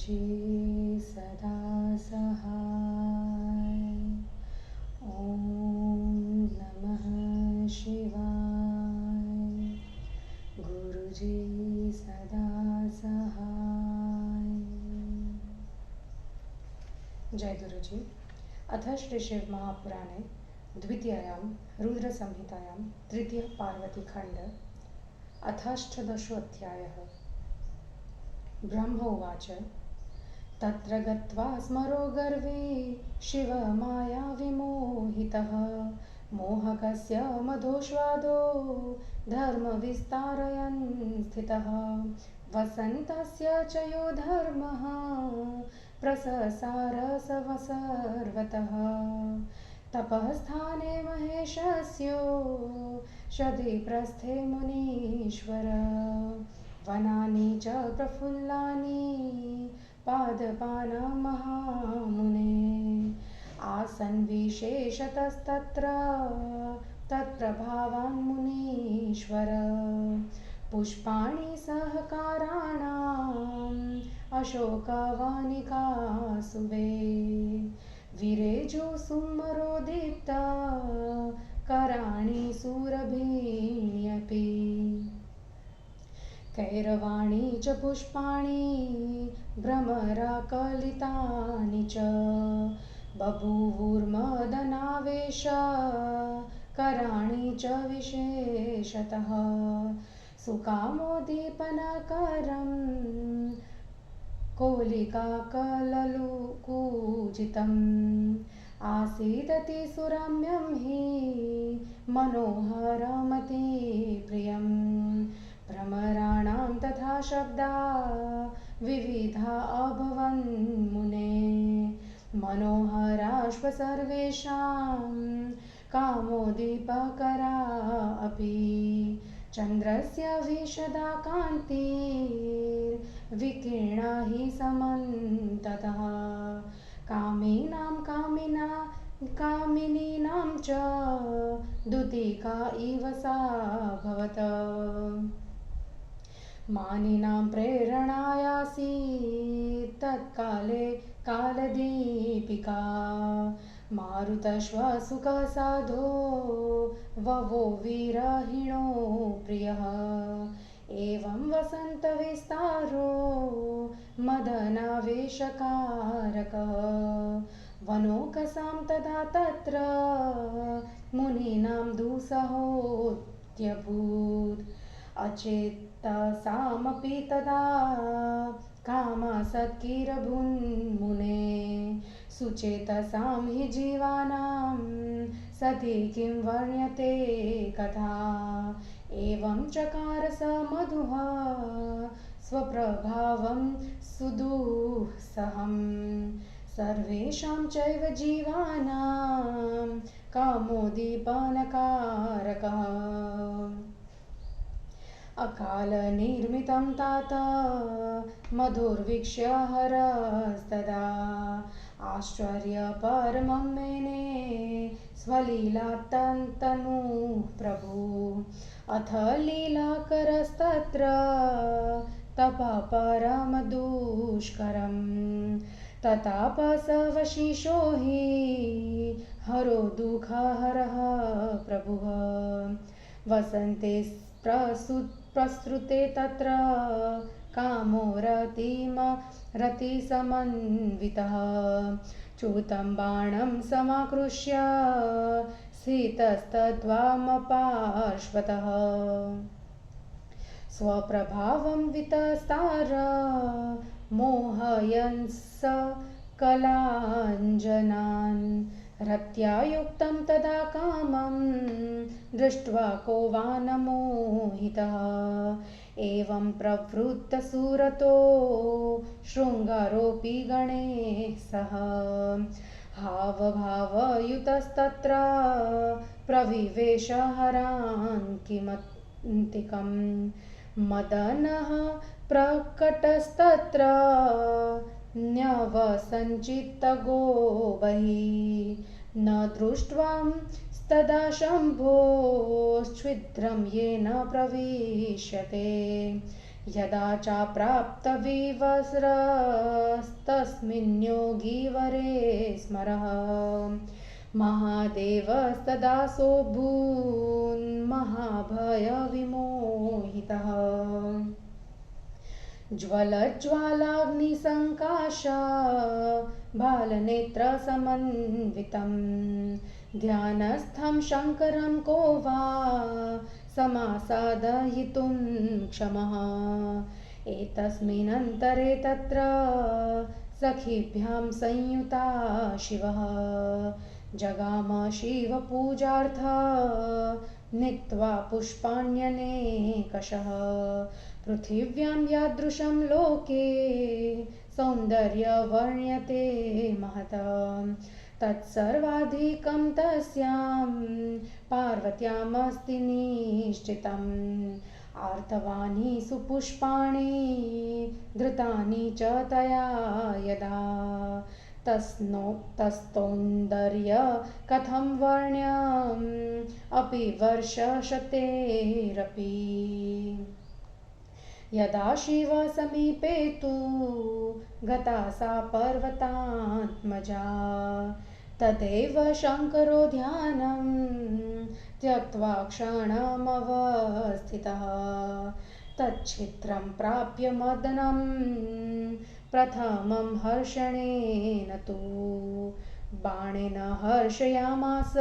गुरुजी सदा सहाय। ॐ नमः शिवाय। गुरुजी सदा सहाय। जय गुरुजी। अथ श्री शिव महापुराणे द्वितीयायां रुद्रसंहितायां तृतीयः पार्वतीखण्ड अथाष्टादशोऽध्यायः। ब्रह्म उवाच तत्र गत्वा स्मरो गर्वी शिवमाया विमोहितः मोहकस्य मधुस्वादो धर्मविस्तारयन् स्थितः वसन्तस्य च यो धर्मः प्रससार सर्वतः तपःस्थाने महेशस्योषधि प्रस्थे मुनीश्वर वनानि च प्रफुल्लानि पादपानां महामुने आसन् विशेषतस्तत्र तत्प्रभावान् मुनीश्वर पुष्पाणि सहकाराणाम् अशोकवनिका सुवे विरेजुसुमरोदीप्ता कराणि सुरभिण्यपि कैरवाणि च पुष्पाणि भ्रमराकलितानि च बभूवुर्मदनावेश कराणि च विशेषतः सुकामोद्दीपनकरं कोलिकाकललुकूजितम् आसीदति सुरम्यं हि मनोहरमतिप्रियम् भ्रमराणां तथा शब्दा विविधा अभवन् मुने मनोहराश्व सर्वेषां कामोद्दीपकरा अपि चन्द्रस्य विशदा कान्तिर्विकीर्णा हि समन्ततः कामिनीनां च दुतिका इव सा भवत मानिनां प्रेरणायासीत् तत्काले कालदीपिका मारुतश्वसुखसाधो ववो विरहिणो प्रियः एवं वसन्तविस्तारो मदनावेशकारकः वनोकसां तदा तत्र मुनीनां दुस्सहोऽत्यभूत् अचेतसामपि तदा कामासक्तिरभून्मुने सुचेतसां हि जीवानां सति किं वर्ण्यते कथा एवं चकार स मधुः स्वप्रभावं सुदुःसहं सर्वेषां चैव जीवानां कामोद्दीपनकारकः अकालनिर्मितं तात मधुर्वीक्ष्य हरस्तदा आश्चर्यपरमं मेने स्वलीलात्तनुः प्रभु अथ लीलाकरस्तत्र तपः परमदुष्करं ततापसवशिषो हि हरो दुःखहरः प्रभुः वसन्ते प्रसृते तत्र कामो रतिसमन्वितः च्युतं बाणं समाकृष्य स्थितस्तद्वामपार्श्वतः स्वप्रभावं वितस्तार मोहयन् स कलाञ्जनान् रत्या युक्तं तदा कामं दृष्ट्वा को वा न मोहितः एवं प्रवृत्तसुरतो शृङ्गारोऽपि गणैः सह हावभावयुतस्तत्र प्रविवेश हरान्तिकं मदनः प्रकटस्तत्र न्यवसञ्चित्तगो बहिः न दृष्ट्वा तदा शम्भोश्छिद्रं येन प्रविश्यते यदा चाप्राप्तविवस्त्रस्तस्मिन् योगीवरे स्मरः महादेवस्तदा सोऽभून्महाभयविमोहितः ज्वलज्ज्वालाग्निसङ्काशा बालनेत्रसमन्वितं ध्यानस्थं शङ्करं को वा समासादयितुं क्षमः एतस्मिन्नन्तरे तत्र सखीभ्यां संयुता शिवः जगाम शिवपूजार्थ नीत्वा पुष्पाण्यनेकशः पृथिव्यां यादृशं लोके सौन्दर्यवर्ण्यते महत् तत्सर्वाधिकं तस्यां पार्वत्यामस्ति निश्चितम् आर्तवानि सुपुष्पाणि धृतानि च तया यदा तस्तौन्दर्य कथं वर्ण्यम् अपि वर्षशतेरपि यदा शिवसमीपे तु गता सा पर्वतात्मजा तदेव शङ्करो ध्यानं त्यक्त्वा क्षणमवस्थितः तच्छित्रं प्राप्य मदनं प्रथमं हर्षणेन तु बाणेन हर्षयामास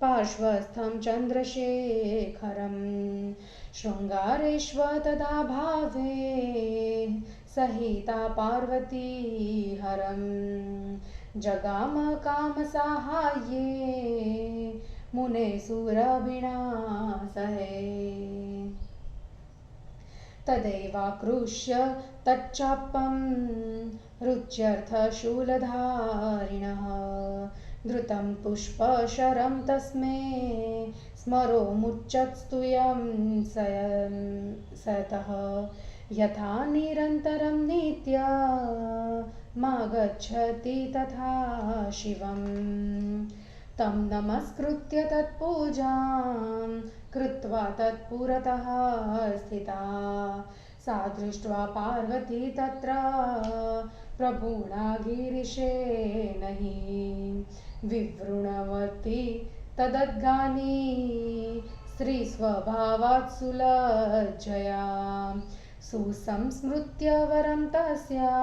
पार्श्वस्थं चन्द्रशेखरं शृङ्गारेष्व तदा भावे सहिता पार्वती हरं जगाम कामसाहाय्ये मुने सुरभिणासहे तदैवाकृष्य तच्चापं रुच्यर्थशूलधारिणः धृतं पुष्पशरं तस्मै स्मरोमुच्चत्स्तुयं सतः यथा निरन्तरं नित्यमागच्छति तथा शिवं तं नमस्कृत्य तत्पूजां कृत्वा तत्पुरतः स्थिता सा दृष्ट्वा पार्वती तत्र प्रभुणा गिरिशेन हि विवृणवती तदद्गानि स्त्रीस्वभावात् सुलज्जया सुसंस्मृत्य वरं तस्या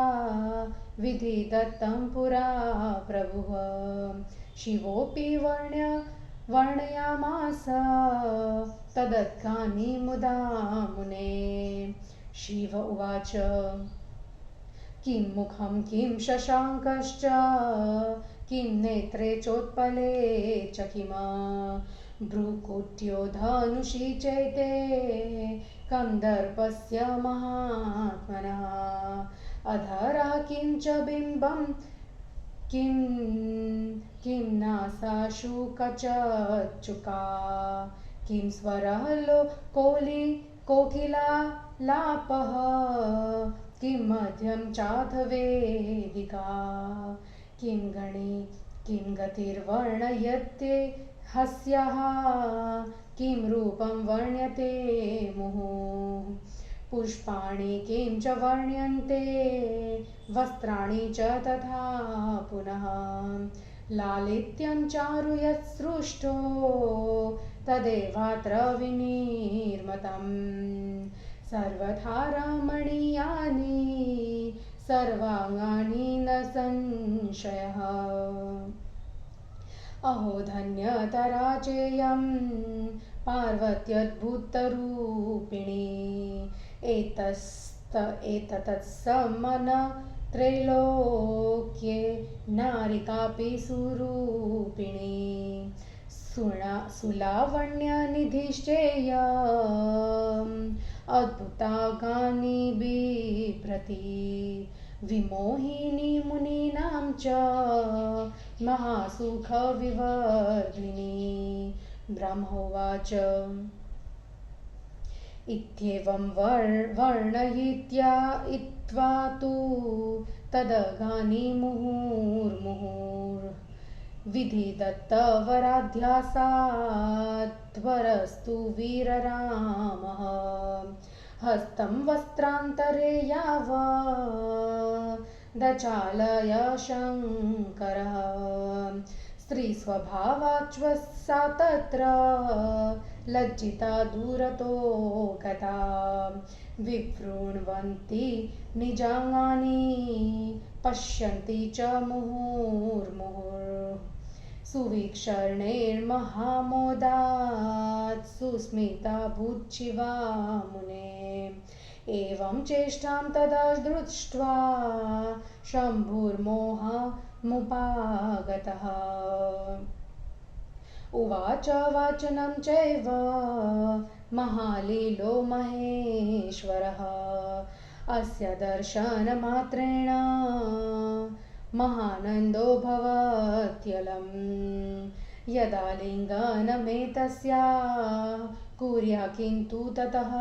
विधिदत्तं पुरा प्रभुः शिवोऽपि वर्णयामास तदद्गानि मुदा मुने शिव उवाच किं मुखं किं शशाङ्कश्च किं नेत्रे चोत्पले च किम भ्रुकुट्यो धनुषि चैते कन्दर्पस्य महात्मनः अधरा किं च बिम्बं किं नासाशु कचच्चुका किं स्वरः कोकिलालापः किं मध्यं चाथवेदिका किं गणी किं गतिर्वर्णयते हस्याः किं रूपं वर्ण्यते मुहुः पुष्पाणि किं च वर्ण्यन्ते वस्त्राणि च तथा पुनः लालित्यं चारु यत्सृष्टो तदेवात्र विनिर्मतम् सर्वथा रमणीयानि सर्वाङ्गानि न संशयः अहो धन्यतरा चेयं पार्वत्यद्भुतरूपिणी एतत्समन त्रैलोक्ये नारिकापि सुरूपिणी सुलावण्यनिधिश्चेयम् अद्भुताङ्गानि बिभ्रति विमोहिनी मुनीनां च महासुखविवर्धिनी ब्रह्मोवाच इत्येवं वर्णयित्वा तु तदगानि विधिदत्तवराध्यासात् त्वरस्तु वीररामः हस्तं वस्त्रान्तरे यावदचालय शङ्करः स्त्रीस्वभावाच्च सा तत्र लज्जिता दूरतो गता विवृण्वन्ती निजाङ्गानि पश्यन्ति च मुहुर्मुहुः सुवीक्षणैर्महामोदात् सुस्मिता भूच्छिवा मुने एवं चेष्टां तदा दृष्ट्वा शम्भुर्मोहमुपागतः उवाच वाचनं चैव महालीलो महेश्वरः अस्य दर्शनमात्रेण महानन्दो भवत्यलम् यदा लिङ्गनमेतस्याः कुर्या किन्तु ततः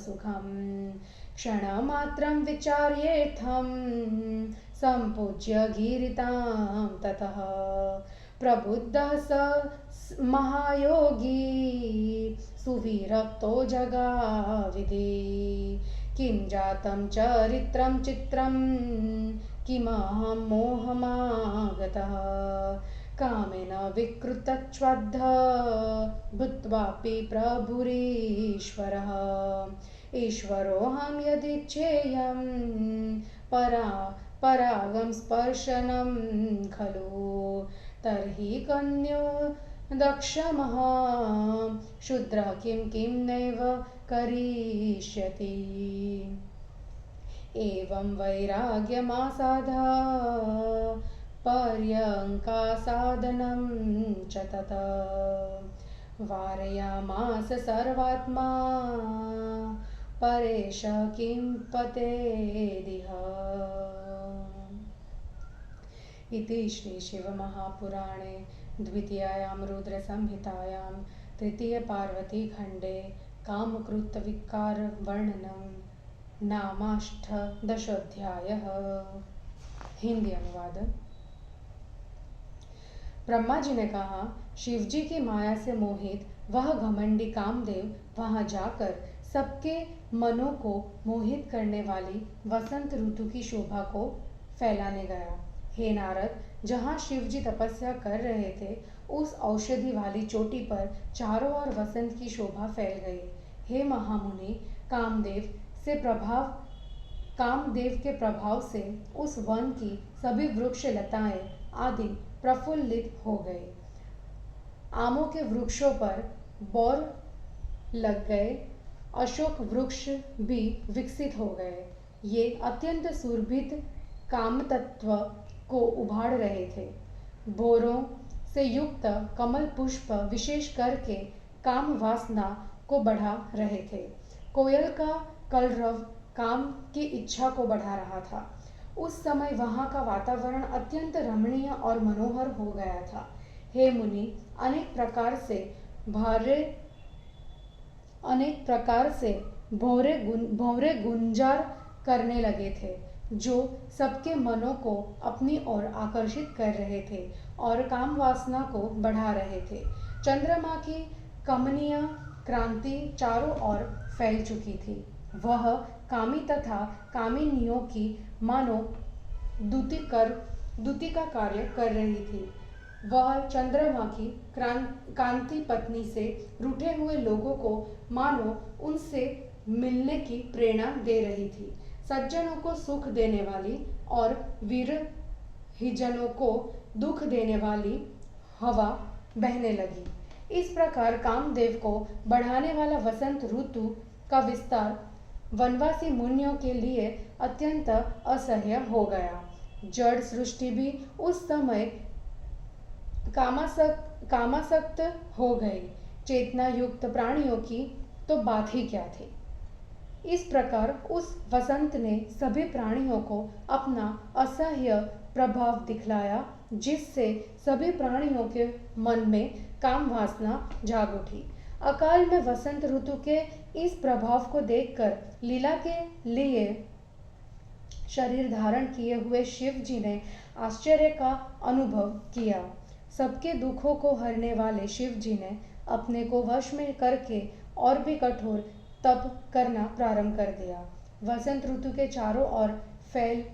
सुखं क्षणमात्रं विचार्येऽर्थं सम्पूज्य गीरितां ततः प्रबुद्धः स महायोगी सुविरक्तो जगाविधि किं जातं चरित्रं चित्रं किमहं मोहमागतः कामेन विकृतच्वद्धः भूत्वापि प्रभुरीश्वरः ईश्वरोऽहं यदिच्छेयं परागं स्पर्शनं खलु तर्हि कन्यो दक्षमहं शूद्रः किं नैव करिष्यति एवं वैराग्यमासाद्य पर्यङ्कासाधनं च ततः वारयामास सर्वात्मा परेश किं पतेदिह। इति श्री शिवमहापुराणे द्वितीयायां रुद्रसंहितायां तृतीयपार्वतीखण्डे कामकृतविकारवर्णनं नामाष्टदशोऽध्यायः। हिंदी अनुवाद। ब्रह्मा जी ने कहा, शिवजी की माया से मोहित वह घमंडी कामदेव वहां जाकर सबके मनों को मोहित करने वाली वसंत ऋतु की शोभा को फैलाने गया। हे नारद, जहाँ शिवजी तपस्या कर रहे थे उस औषधि वाली चोटी पर चारों ओर वसंत की शोभा फैल गई। हे महामुनि, कामदेव के प्रभाव से उस वन की सभी वृक्ष लताएं आदि प्रफुल्लित हो गए। आमों के वृक्षों पर बौर लग गए, अशोक वृक्ष भी विकसित हो गए। ये अत्यंत सुरभित काम तत्व को उभार रहे थे। भौरों से युक्त कमल पुष्प विशेष करके काम वासना को बढ़ा रहे थे। कोयल का कलरव काम की इच्छा को बढ़ा रहा था। उस समय वहाँ का वातावरण अत्यंत रमणीय और मनोहर हो गया था। हे मुनि, अनेक प्रकार से भौरे गुंजार करने लगे थे, जो सबके मनों को अपनी ओर आकर्षित कर रहे थे और काम वासना को बढ़ा रहे थे। चंद्रमा की कमनीय क्रांति चारों ओर फैल चुकी थी। वह कामी तथा कामिनियों की मानो दूती का कार्य कर रही थी। वह चंद्रमा की कांति पत्नी से रूठे हुए लोगों को मानो उनसे मिलने की प्रेरणा दे रही थी। सज्जनों को सुख देने वाली और विरहिजनों को दुख देने वाली हवा बहने लगी। इस प्रकार कामदेव को बढ़ाने वाला वसंत ऋतु का विस्तार वनवासी मुनियों के लिए अत्यंत असह्य हो गया। जड़ सृष्टि भी उस समय कामासक्त हो गई। चेतना युक्त प्राणियों की तो बात ही क्या थी। इस प्रकार उस वसंत ने सभी प्राणियों को अपना असह्य प्रभाव दिखलाया, जिससे सभी प्राणियों के मन में काम वासना जाग उठी। अकाल में वसंत ऋतु के इस प्रभाव को देखकर लीला के लिए शरीर धारण किए हुए शिव जी ने आश्चर्य का अनुभव किया। सबके दुखों को हरने वाले शिव जी ने अपने को वश में करके और भी कठोर तप करना प्रारंभ कर दिया। वसंत ऋतु के चारों ओर फैल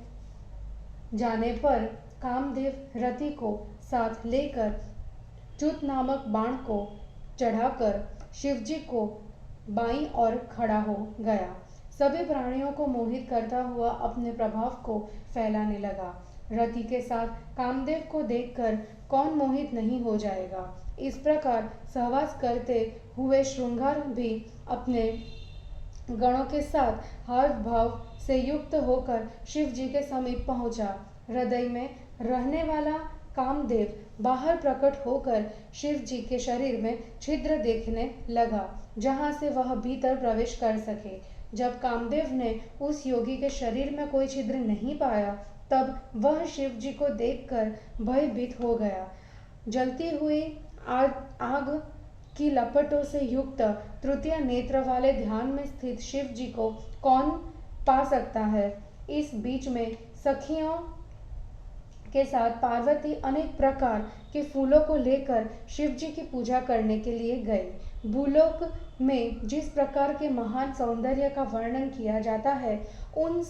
जाने पर कामदेव रति को साथ लेकर च्युत नामक बाण को चढ़ाकर शिवजी को बाईं ओर खड़ा हो गया। सभी प्राणियों को मोहित करता हुआ अपने प्रभाव को फैलाने लगा। रति के साथ कामदेव को देखकर कौन मोहित नहीं हो जाएगा। इस प्रकार सहवास करते हुए श्रृंगार भी अपने गणों के साथ हाव भाव से युक्त होकर शिव जी के समीप पहुंचा। हृदय में रहने वाला कामदेव बाहर प्रकट होकर शिव जी के शरीर में छिद्र देखने लगा, जहां से वह भीतर प्रवेश कर सके। जब कामदेव ने उस योगी के शरीर में कोई छिद्र नहीं पाया, तब वह शिव जी को देखकर भयभीत हो गया। जलती हुई आग की लपटों से युक्त तृतीय नेत्र वाले ध्यान में स्थित शिव जी को कौन पा सकता है। इस बीच में सखियों के साथ पार्वती अनेक प्रकार के फूलों को लेकर शिव जी की पूजा करने के लिए गई। भूलोक में जिस प्रकार के महान सौंदर्य का वर्णन किया जाता है, उन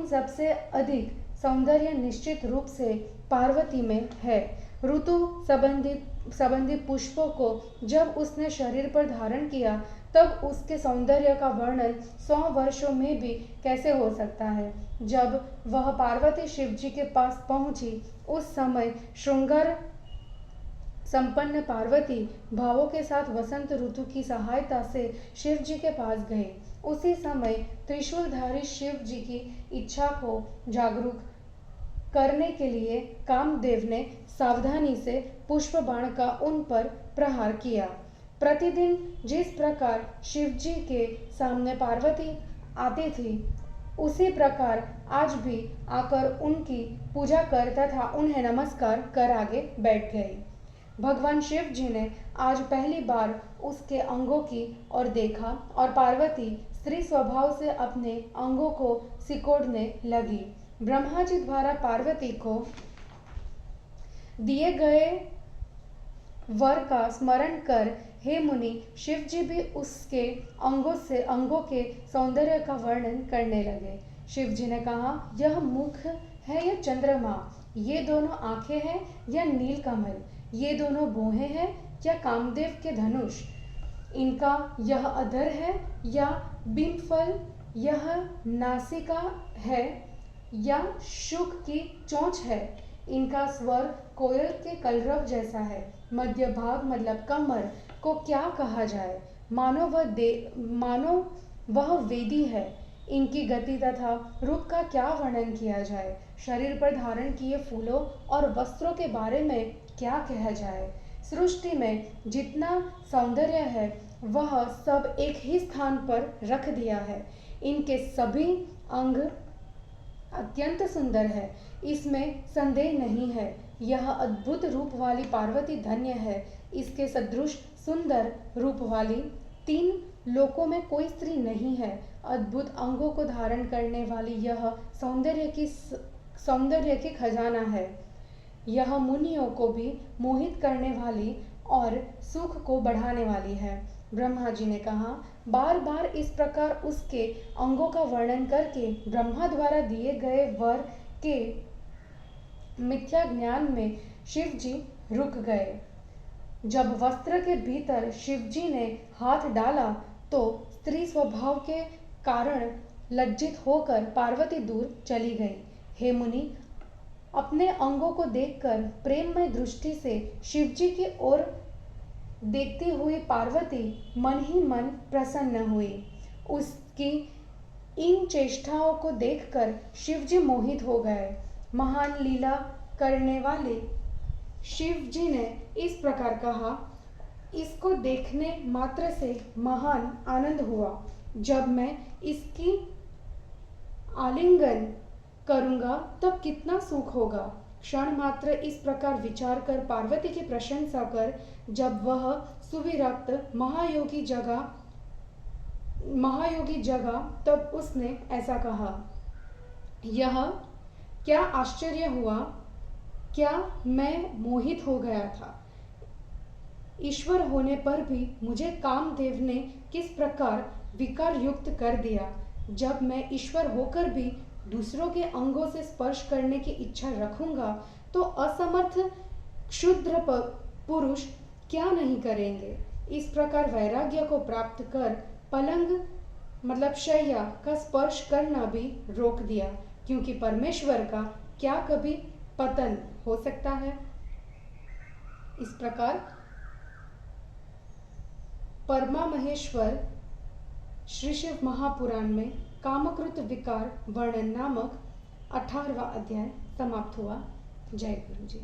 सबसे अधिक सौंदर्य निश्चित रूप से पार्वती में है। ऋतु संबंधी पुष्पों को जब उसने शरीर पर धारण किया, तब उसके सौंदर्य का वर्णन 100 वर्षों में भी कैसे हो सकता है। जब वह पार्वती शिव जी के पास पहुंची, उस समय श्रृंगार संपन्न पार्वती भावों के साथ वसंत ऋतु की सहायता से शिव जी के पास गई। उसी समय त्रिशूलधारी शिव जी की इच्छा को जागरूक करने के लिए कामदेव ने सावधानी से पुष्प बाण का उन पर प्रहार किया। प्रतिदिन जिस प्रकार शिव जी के सामने पार्वती आती थी, उसी प्रकार आज भी आकर उनकी पूजा कर तथा उन्हें नमस्कार कर आगे बैठ गई। भगवान शिव जी ने आज पहली बार उसके अंगों की ओर देखा और पार्वती स्त्री स्वभाव से अपने अंगों को सिकोड़ने लगी। ब्रह्मा जी द्वारा पार्वती को दिए गए वर का स्मरण कर हे मुनि, शिव जी भी उसके अंगों के सौंदर्य का वर्णन करने लगे। शिव जी ने कहा, यह मुख है या चंद्रमा, ये दोनों आंखें हैं या नीलकमल, ये दोनों भौहें हैं या कामदेव के धनुष, इनका यह अधर है या बिंबफल, यह नासिका है या शुक की चोंच है, इनका स्वर कोयल के कलरव जैसा है, मध्य भाग मतलब कमर को क्या कहा जाए, मानो वह वेदी है, इनकी गति तथा रूप का क्या वर्णन किया जाए, शरीर पर धारण किए फूलों और वस्त्रों के बारे में क्या कहा जाए। सृष्टि में जितना सौंदर्य है वह सब एक ही स्थान पर रख दिया है। इनके सभी अंग अत्यंत सुंदर है, इसमें संदेह नहीं है। यह अद्भुत रूप वाली पार्वती धन्य है। इसके सदृश सुंदर रूप वाली 3 लोकों में कोई स्त्री नहीं है। अद्भुत अंगों को धारण करने वाली यह सौंदर्य की खजाना है। यह मुनियों को भी मोहित करने वाली और सुख को बढ़ाने वाली है। ब्रह्मा जी ने कहा, बार बार इस प्रकार उसके अंगों का वर्णन करके ब्रह्मा द्वारा दिए गए वर के मिथ्या ज्ञान में शिव जी रुक गए। जब वस्त्र के भीतर शिव जी ने हाथ डाला तो स्त्री स्वभाव के कारण लज्जित होकर पार्वती दूर चली गई। हे मुनि, अपने अंगों को देखकर प्रेममय दृष्टि से शिव जी की ओर देखती हुई पार्वती मन ही मन प्रसन्न हुई। उसकी इन चेष्टाओं को देखकर शिव जी मोहित हो गए। महान लीला करने वाले शिव जी ने इस प्रकार कहा, इसको देखने मात्र से महान आनंद हुआ। जब मैं इसकी आलिंगन करूंगा तब कितना सुख होगा। क्षण मात्र इस प्रकार विचार कर पार्वती की प्रशंसा कर जब वह सुविरक्त महायोगी जगा तब उसने ऐसा कहा, यह क्या आश्चर्य हुआ, क्या मैं मोहित हो गया था। ईश्वर होने पर भी मुझे कामदेव ने किस प्रकार विकार युक्त कर दिया। जब मैं ईश्वर होकर भी दूसरों के अंगों से स्पर्श करने की इच्छा रखूंगा तो असमर्थ क्षुद्र पुरुष क्या नहीं करेंगे। इस प्रकार वैराग्य को प्राप्त कर पलंग मतलब शैया का स्पर्श करना भी रोक दिया, क्योंकि परमेश्वर का क्या कभी पतन हो सकता है। इस प्रकार परमा महेश्वर श्री शिव महापुराण में कामकृत विकार वर्णन नामक 18वां अध्याय समाप्त हुआ। जय गुरु जी।